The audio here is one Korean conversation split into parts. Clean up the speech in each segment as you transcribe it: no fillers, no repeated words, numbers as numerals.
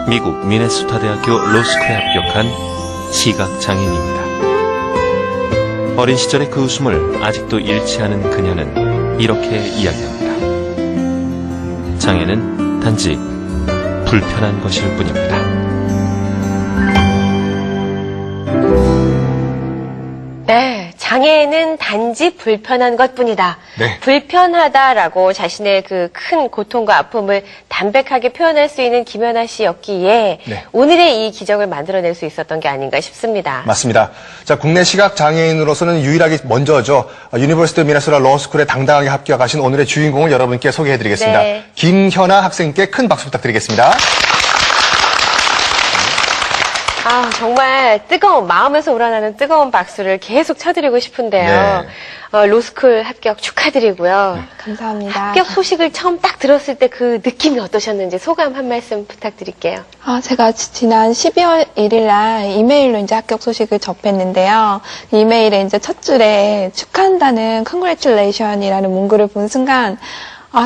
미국 미네소타 대학교 로스쿨에 합격한 시각장애인입니다. 어린 시절의 그 웃음을 아직도 잃지 않은 그녀는 이렇게 이야기합니다. 장애는 단지 불편한 것일 뿐입니다. 네, 장애는 단지 불편한 것뿐이다. 네. 불편하다라고 자신의 그 큰 고통과 아픔을 담백하게 표현할 수 있는 김연아 씨였기에 네. 오늘의 이 기적을 만들어낼 수 있었던 게 아닌가 싶습니다. 맞습니다. 자, 국내 시각장애인으로서는 유일하게 먼저죠. 유니버시티 미네소타 로스쿨에 당당하게 합격하신 오늘의 주인공을 여러분께 소개해드리겠습니다. 네. 김현아 학생께 큰 박수 부탁드리겠습니다. 아, 정말 뜨거운, 마음에서 우러나는 뜨거운 박수를 계속 쳐드리고 싶은데요. 로스쿨 합격 축하드리고요. 감사합니다. 합격 소식을 처음 딱 들었을 때 그 느낌이 어떠셨는지 소감 한 말씀 부탁드릴게요. 제가 지난 12월 1일 날 이메일로 이제 합격 소식을 접했는데요. 이메일에 이제 첫 줄에 축하한다는 congratulation이라는 문구를 본 순간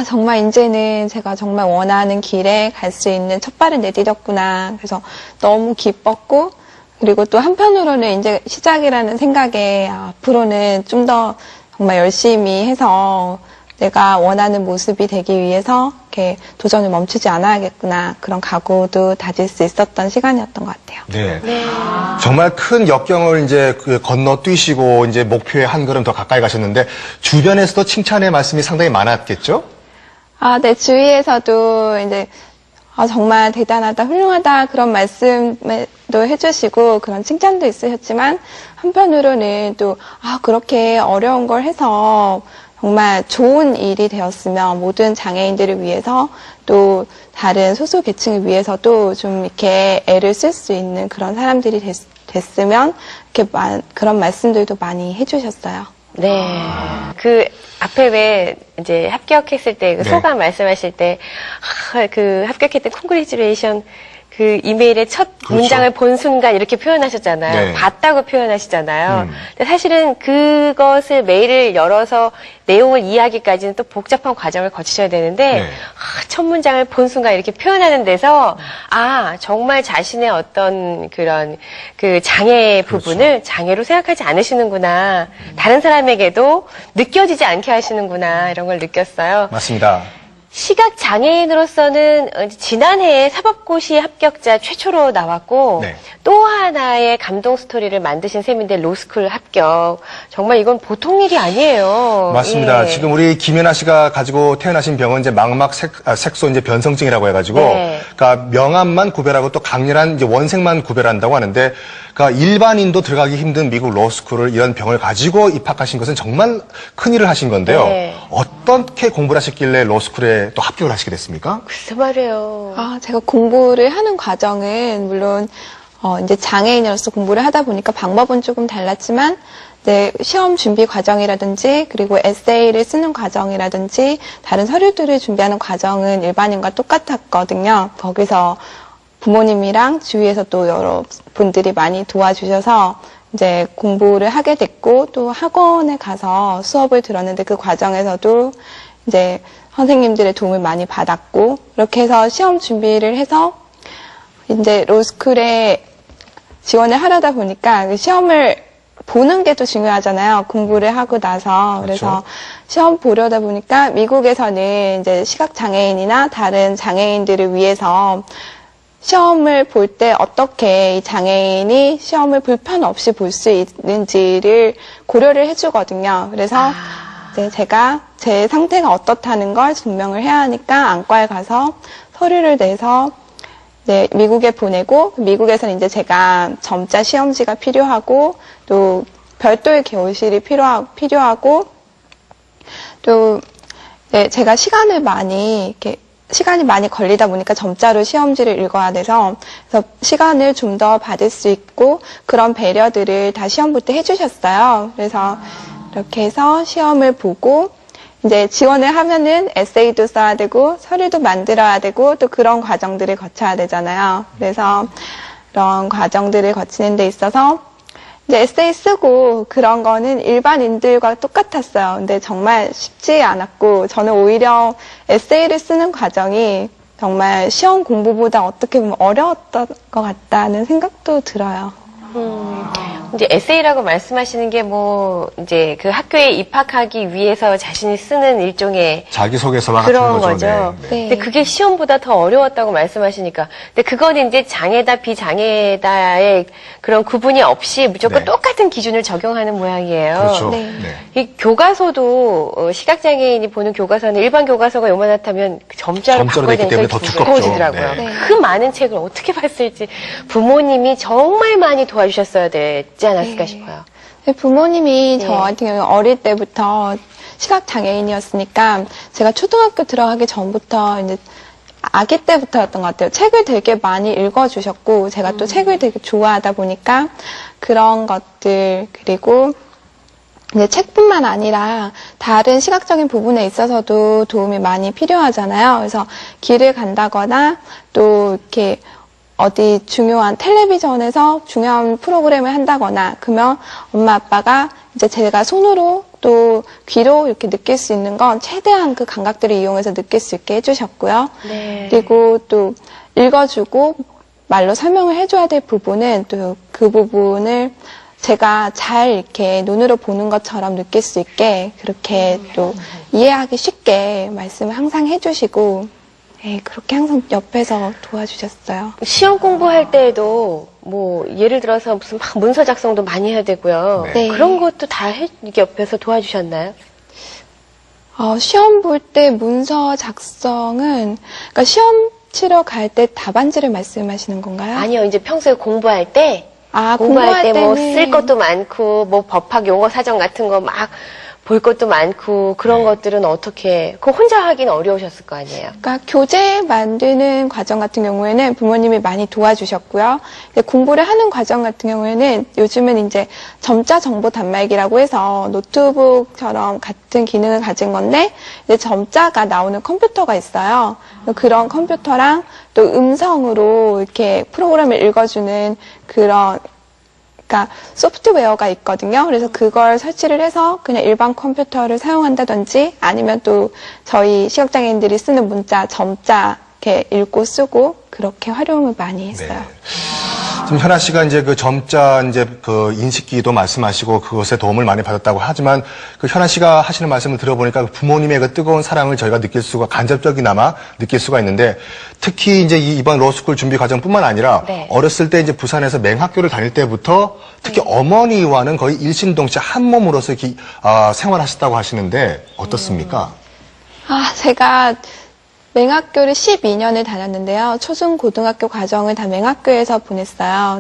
정말 이제는 제가 정말 원하는 길에 갈 수 있는 첫 발을 내디뎠구나. 그래서 너무 기뻤고, 그리고 또 한편으로는 이제 시작이라는 생각에 앞으로는 좀 더 정말 열심히 해서 내가 원하는 모습이 되기 위해서 이렇게 도전을 멈추지 않아야겠구나. 그런 각오도 다질 수 있었던 시간이었던 것 같아요. 네. 정말 큰 역경을 이제 건너뛰시고 이제 목표에 한 걸음 더 가까이 가셨는데 주변에서도 칭찬의 말씀이 상당히 많았겠죠? 네. 주위에서도 이제 정말 대단하다, 훌륭하다 그런 말씀도 해주시고 그런 칭찬도 있으셨지만 한편으로는 또 그렇게 어려운 걸 해서 정말 좋은 일이 되었으면 모든 장애인들을 위해서 또 다른 소수계층을 위해서도 좀 이렇게 애를 쓸 수 있는 그런 사람들이 됐으면 이렇게 그런 말씀들도 많이 해주셨어요. 네. 그 앞에 왜 이제 합격했을 때 그 네. 소감 말씀하실 때 그 합격했던 콩그레츄레이션 그 이메일의 첫 그렇죠. 문장을 본 순간 이렇게 표현하셨잖아요. 네. 봤다고 표현하시잖아요. 근데 사실은 그것을 메일을 열어서 내용을 이해하기까지는 또 복잡한 과정을 거치셔야 되는데 네. 첫 문장을 본 순간 이렇게 표현하는 데서 정말 자신의 어떤 그런 그 장애 부분을 장애로 생각하지 않으시는구나. 다른 사람에게도 느껴지지 않게 하시는구나. 이런 걸 느꼈어요. 맞습니다. 시각장애인으로서는 지난해에 사법고시 합격자 최초로 나왔고 네. 또 하나의 감동 스토리를 만드신 셈인데 로스쿨 합격. 정말 이건 보통 일이 아니에요. 맞습니다. 예. 지금 우리 김연아 씨가 가지고 태어나신 병은 이제 망막 색소 이제 변성증이라고 해가지고, 네. 그러니까 명암만 구별하고 또 강렬한 이제 원색만 구별한다고 하는데, 그러니까 일반인도 들어가기 힘든 미국 로스쿨을 이런 병을 가지고 입학하신 것은 정말 큰 일을 하신 건데요. 네. 어떻게 공부를 하셨길래 로스쿨에 또 합격을 하시게 됐습니까? 글쎄 말이에요. 제가 공부를 하는 과정은 물론 이제 장애인으로서 공부를 하다 보니까 방법은 조금 달랐지만 시험 준비 과정이라든지 그리고 에세이를 쓰는 과정이라든지 다른 서류들을 준비하는 과정은 일반인과 똑같았거든요. 거기서 부모님이랑 주위에서 또 여러분들이 많이 도와주셔서 이제 공부를 하게 됐고 또 학원에 가서 수업을 들었는데 그 과정에서도 이제 선생님들의 도움을 많이 받았고 이렇게 해서 시험 준비를 해서 이제 로스쿨에 지원을 하려다 보니까 그 시험을 보는 게 또 중요하잖아요. 공부를 하고 나서. 그래서 그렇죠. 시험 보려다 보니까 미국에서는 이제 시각장애인이나 다른 장애인들을 위해서 시험을 볼 때 어떻게 이 장애인이 시험을 불편 없이 볼 수 있는지를 고려를 해주거든요. 그래서 이제 제가 제 상태가 어떻다는 걸 증명을 해야 하니까 안과에 가서 서류를 내서 이제 미국에 보내고 미국에서는 이제 제가 점자 시험지가 필요하고 또 별도의 교실이 필요하고 또 제가 시간이 많이 걸리다 보니까 점자로 시험지를 읽어야 돼서 그래서 시간을 좀 더 받을 수 있고 그런 배려들을 다 시험 볼 때 해주셨어요. 그래서 이렇게 해서 시험을 보고 이제 지원을 하면은 에세이도 써야 되고 서류도 만들어야 되고 또 그런 과정들을 거쳐야 되잖아요. 그래서 그런 과정들을 거치는 데 있어서 이제 에세이 쓰고 그런 거는 일반인들과 똑같았어요. 근데 정말 쉽지 않았고 저는 오히려 에세이를 쓰는 과정이 정말 시험 공부보다 어떻게 보면 어려웠던 것 같다는 생각도 들어요. 이제 에세이라고 말씀하시는 게 뭐 이제 그 학교에 입학하기 위해서 자신이 쓰는 일종의 자기소개서와 같은 그런 거죠. 거죠. 네. 네. 근데 그게 시험보다 더 어려웠다고 말씀하시니까. 근데 그건 이제 장애다 비장애다의 그런 구분이 없이 무조건 네. 똑같은 기준을 적용하는 모양이에요. 그렇죠. 네. 네. 이 교과서도 시각장애인이 보는 교과서는 일반 교과서가 요만하다면 점자로 점자로 바꿔야 됐기 되니까 때문에 더 두껍죠. 두꺼워지더라고요. 네. 네. 그 많은 책을 어떻게 봤을지 부모님이 정말 많이 도와주셨어야 되지 않았을까 네. 싶어요. 부모님이 저 네. 같은 경우는 어릴 때부터 시각장애인이었으니까 제가 초등학교 들어가기 전부터 이제 아기 때부터였던 것 같아요. 책을 되게 많이 읽어주셨고 제가 또 책을 되게 좋아하다 보니까 그런 것들 그리고 이제 책뿐만 아니라 다른 시각적인 부분에 있어서도 도움이 많이 필요하잖아요. 그래서 길을 간다거나 또 이렇게 어디 중요한 텔레비전에서 중요한 프로그램을 한다거나 그러면 엄마 아빠가 이제 제가 손으로 또 귀로 이렇게 느낄 수 있는 건 최대한 그 감각들을 이용해서 느낄 수 있게 해주셨고요. 네. 그리고 또 읽어주고 말로 설명을 해줘야 될 부분은 또 그 부분을 제가 잘 이렇게 눈으로 보는 것처럼 느낄 수 있게 그렇게 또 이해하기 쉽게 말씀을 항상 해주시고 네, 그렇게 항상 옆에서 도와주셨어요. 시험 공부할 때에도 뭐 예를 들어서 무슨 막 문서 작성도 많이 해야 되고요. 네. 그런 것도 다 이렇게 옆에서 도와주셨나요? 시험 볼 때 문서 작성은 그러니까 시험 치러 갈 때 답안지를 말씀하시는 건가요? 아니요, 이제 평소에 공부할 때 아, 공부할 때 뭐 때는 쓸 것도 많고 뭐 법학 용어 사전 같은 거 막 볼 것도 많고 그런 것들은 어떻게 그 혼자 하기는 어려우셨을 거 아니에요. 그러니까 교재 만드는 과정 같은 경우에는 부모님이 많이 도와주셨고요. 이제 공부를 하는 과정 같은 경우에는 요즘은 이제 점자 정보 단말기라고 해서 노트북처럼 같은 기능을 가진 건데 이제 점자가 나오는 컴퓨터가 있어요. 그런 컴퓨터랑 또 음성으로 이렇게 프로그램을 읽어주는 그런 그러니까 소프트웨어가 있거든요. 그래서 그걸 설치를 해서 그냥 일반 컴퓨터를 사용한다든지 아니면 또 저희 시각장애인들이 쓰는 문자, 점자 이렇게 읽고 쓰고 그렇게 활용을 많이 했어요. 네. 지금 현아 씨가 이제 그 점자 이제 그 인식기도 말씀하시고 그것에 도움을 많이 받았다고 하지만 그 현아 씨가 하시는 말씀을 들어보니까 그 부모님의 그 뜨거운 사랑을 저희가 느낄 수가 간접적이나마 느낄 수가 있는데 특히 이제 이번 로스쿨 준비 과정뿐만 아니라 네. 어렸을 때 이제 부산에서 맹학교를 다닐 때부터 특히 어머니와는 거의 일심동체 한 몸으로서 이렇게 생활하셨다고 하시는데 어떻습니까? 제가 맹학교를 12년을 다녔는데요. 초중 고등학교 과정을 다 맹학교에서 보냈어요.